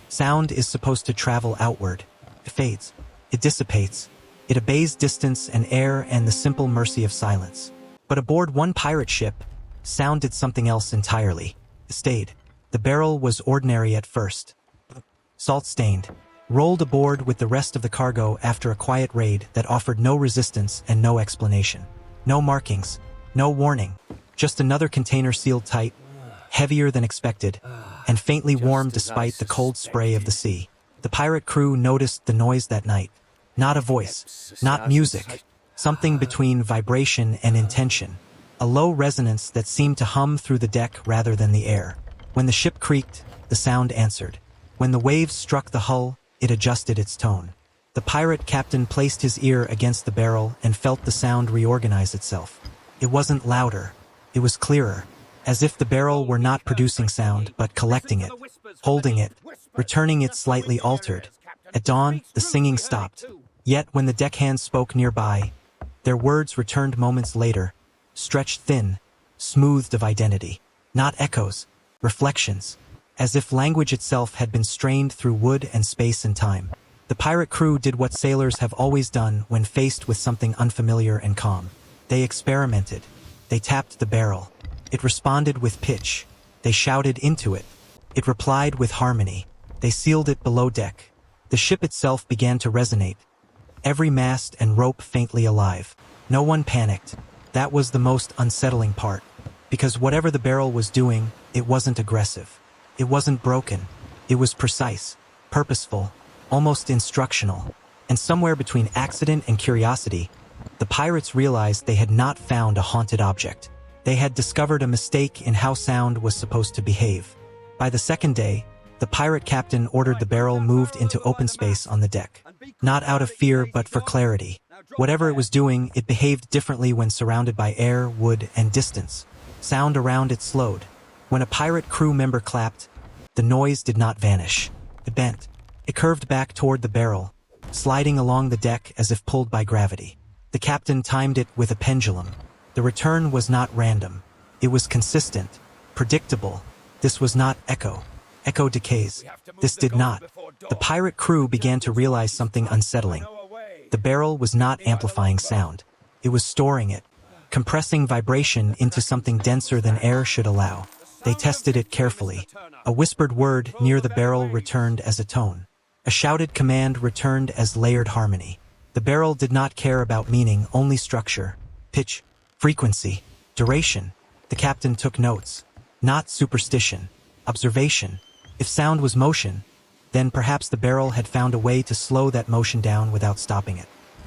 Sound is supposed to travel outward. It fades. It dissipates. It obeys distance and air and the simple mercy of silence. But aboard one pirate ship, sound did something else entirely. It stayed. The barrel was ordinary at first. Salt-stained. Rolled aboard with the rest of the cargo after a quiet raid that offered no resistance and no explanation. No markings. No warning. Just another container sealed tight, heavier than expected, and faintly warm despite the cold spray of the sea. The pirate crew noticed the noise that night. Not a voice, not music, something between vibration and intention. A low resonance that seemed to hum through the deck rather than the air. When the ship creaked, the sound answered. When the waves struck the hull, it adjusted its tone. The pirate captain placed his ear against the barrel and felt the sound reorganize itself. It wasn't louder. It was clearer, as if the barrel were not producing sound, but collecting it, holding it, returning it slightly altered. At dawn, the singing stopped. Yet when the deckhand spoke nearby, their words returned moments later, stretched thin, smoothed of identity. Not echoes, reflections, as if language itself had been strained through wood and space and time. The pirate crew did what sailors have always done when faced with something unfamiliar and calm. They experimented. They tapped the barrel. It responded with pitch. They shouted into it. It replied with harmony. They sealed it below deck. The ship itself began to resonate, every mast and rope faintly alive. No one panicked. That was the most unsettling part, because whatever the barrel was doing, it wasn't aggressive. It wasn't broken. It was precise, purposeful, almost instructional. And somewhere between accident and curiosity, the pirates realized they had not found a haunted object. They had discovered a mistake in how sound was supposed to behave. By the second day, the pirate captain ordered the barrel moved into open space on the deck. Not out of fear, but for clarity. Whatever it was doing, it behaved differently when surrounded by air, wood, and distance. Sound around it slowed. When a pirate crew member clapped, the noise did not vanish. It bent. It curved back toward the barrel, sliding along the deck as if pulled by gravity. The captain timed it with a pendulum. The return was not random. It was consistent, predictable. This was not echo. Echo decays. This did not. The pirate crew began to realize something unsettling. The barrel was not amplifying sound. It was storing it, compressing vibration into something denser than air should allow. They tested it carefully. A whispered word near the barrel returned as a tone. A shouted command returned as layered harmony. The barrel did not care about meaning, only structure, pitch, frequency, duration. The captain took notes. Not superstition, observation. If sound was motion, then perhaps the barrel had found a way to slow that motion down without stopping it.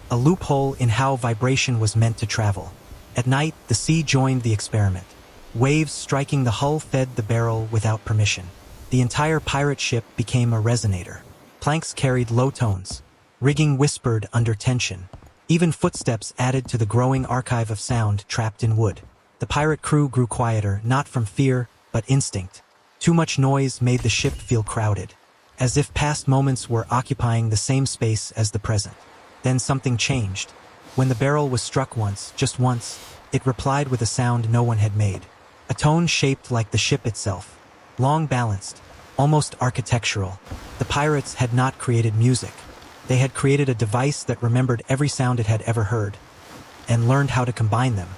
A loophole in how vibration was meant to travel. At night, the sea joined the experiment. Waves striking the hull fed the barrel without permission. The entire pirate ship became a resonator. Planks carried low tones. Rigging whispered under tension. Even footsteps added to the growing archive of sound trapped in wood. The pirate crew grew quieter, not from fear, but instinct. Too much noise made the ship feel crowded, as if past moments were occupying the same space as the present. Then something changed. When the barrel was struck once, just once, it replied with a sound no one had made. A tone shaped like the ship itself. Long balanced, almost architectural. The pirates had not created music. They had created a device that remembered every sound it had ever heard, and learned how to combine them.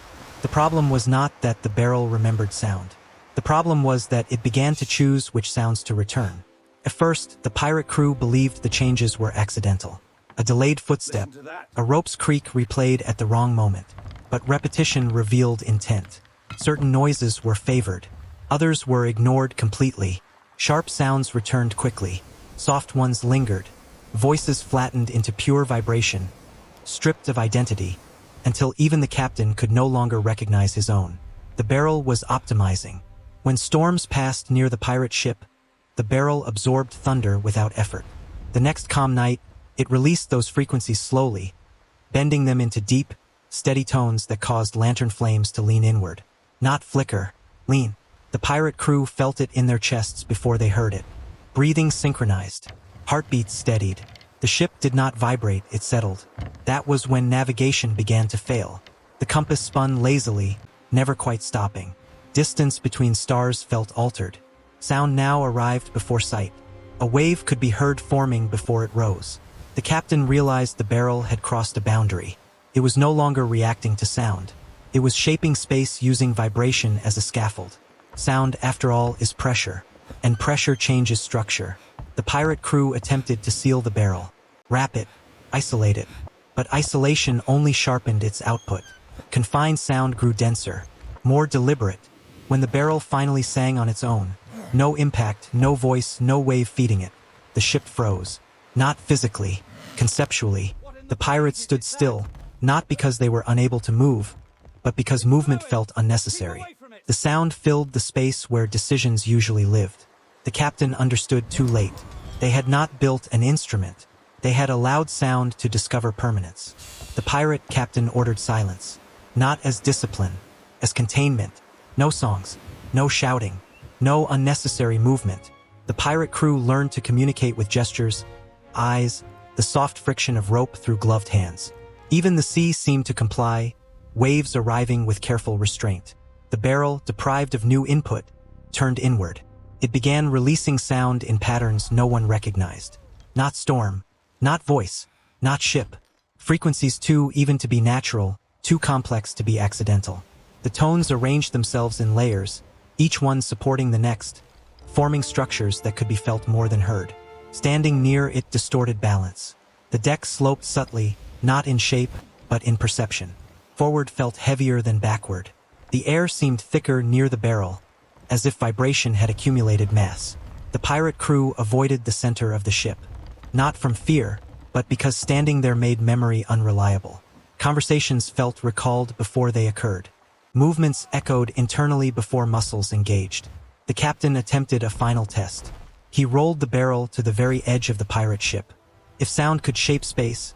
The problem was not that the barrel remembered sound. The problem was that it began to choose which sounds to return. At first, the pirate crew believed the changes were accidental. A delayed footstep, a rope's creak replayed at the wrong moment. But repetition revealed intent. Certain noises were favored. Others were ignored completely. Sharp sounds returned quickly. Soft ones lingered. Voices flattened into pure vibration, stripped of identity, until even the captain could no longer recognize his own. The barrel was optimizing. When storms passed near the pirate ship, the barrel absorbed thunder without effort. The next calm night, it released those frequencies slowly, bending them into deep, steady tones that caused lantern flames to lean inward. Not flicker, lean. The pirate crew felt it in their chests before they heard it. Breathing synchronized. Heartbeats steadied. The ship did not vibrate, it settled. That was when navigation began to fail. The compass spun lazily, never quite stopping. Distance between stars felt altered. Sound now arrived before sight. A wave could be heard forming before it rose. The captain realized the barrel had crossed a boundary. It was no longer reacting to sound. It was shaping space using vibration as a scaffold. Sound, after all, is pressure, and pressure changes structure. The pirate crew attempted to seal the barrel, wrap it, isolate it. But isolation only sharpened its output. Confined sound grew denser, more deliberate. When the barrel finally sang on its own, no impact, no voice, no wave feeding it, the ship froze. Not physically, conceptually. The pirates stood still, not because they were unable to move, but because movement felt unnecessary. The sound filled the space where decisions usually lived. The captain understood too late. They had not built an instrument. They had allowed sound to discover permanence. The pirate captain ordered silence, not as discipline, as containment. No songs, no shouting, no unnecessary movement. The pirate crew learned to communicate with gestures, eyes, the soft friction of rope through gloved hands. Even the sea seemed to comply, waves arriving with careful restraint. The barrel, deprived of new input, turned inward. It began releasing sound in patterns no one recognized. Not storm, not voice, not ship. Frequencies too even to be natural, too complex to be accidental. The tones arranged themselves in layers, each one supporting the next, forming structures that could be felt more than heard. Standing near it distorted balance. The deck sloped subtly, not in shape, but in perception. Forward felt heavier than backward. The air seemed thicker near the barrel, as if vibration had accumulated mass. The pirate crew avoided the center of the ship. Not from fear, but because standing there made memory unreliable. Conversations felt recalled before they occurred. Movements echoed internally before muscles engaged. The captain attempted a final test. He rolled the barrel to the very edge of the pirate ship. If sound could shape space,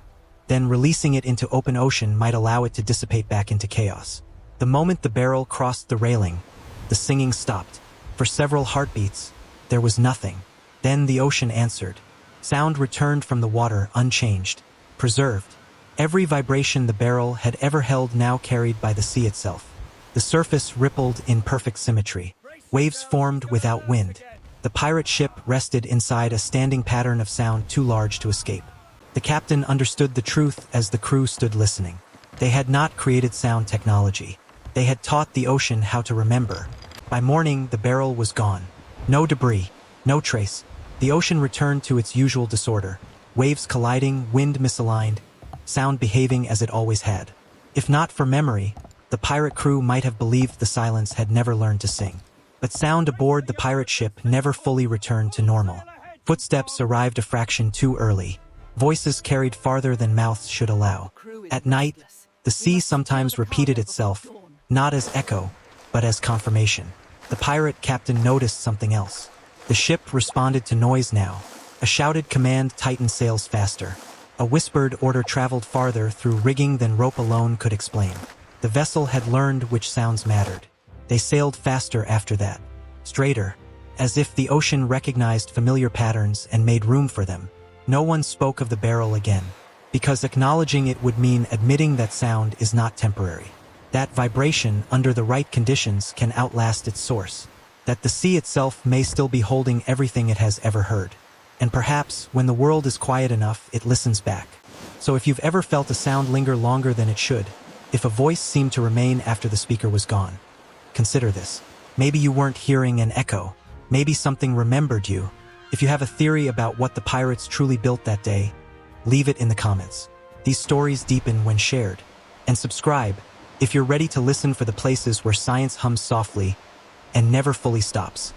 then releasing it into open ocean might allow it to dissipate back into chaos. The moment the barrel crossed the railing, the singing stopped. For several heartbeats, there was nothing. Then the ocean answered. Sound returned from the water unchanged, preserved. Every vibration the barrel had ever held now carried by the sea itself. The surface rippled in perfect symmetry. Waves formed without wind. The pirate ship rested inside a standing pattern of sound too large to escape. The captain understood the truth as the crew stood listening. They had not created sound technology. They had taught the ocean how to remember. By morning, the barrel was gone. No debris, no trace. The ocean returned to its usual disorder. Waves colliding, wind misaligned, sound behaving as it always had. If not for memory, the pirate crew might have believed the silence had never learned to sing. But sound aboard the pirate ship never fully returned to normal. Footsteps arrived a fraction too early. Voices carried farther than mouths should allow. At night, the sea sometimes repeated itself, not as echo, but as confirmation. The pirate captain noticed something else. The ship responded to noise now. A shouted command tightened sails faster. A whispered order traveled farther through rigging than rope alone could explain. The vessel had learned which sounds mattered. They sailed faster after that, straighter, as if the ocean recognized familiar patterns and made room for them. No one spoke of the barrel again, because acknowledging it would mean admitting that sound is not temporary. That vibration, under the right conditions, can outlast its source. That the sea itself may still be holding everything it has ever heard. And perhaps, when the world is quiet enough, it listens back. So if you've ever felt a sound linger longer than it should, if a voice seemed to remain after the speaker was gone, consider this. Maybe you weren't hearing an echo. Maybe something remembered you. If you have a theory about what the pirates truly built that day, leave it in the comments. These stories deepen when shared. And subscribe if you're ready to listen for the places where science hums softly and never fully stops.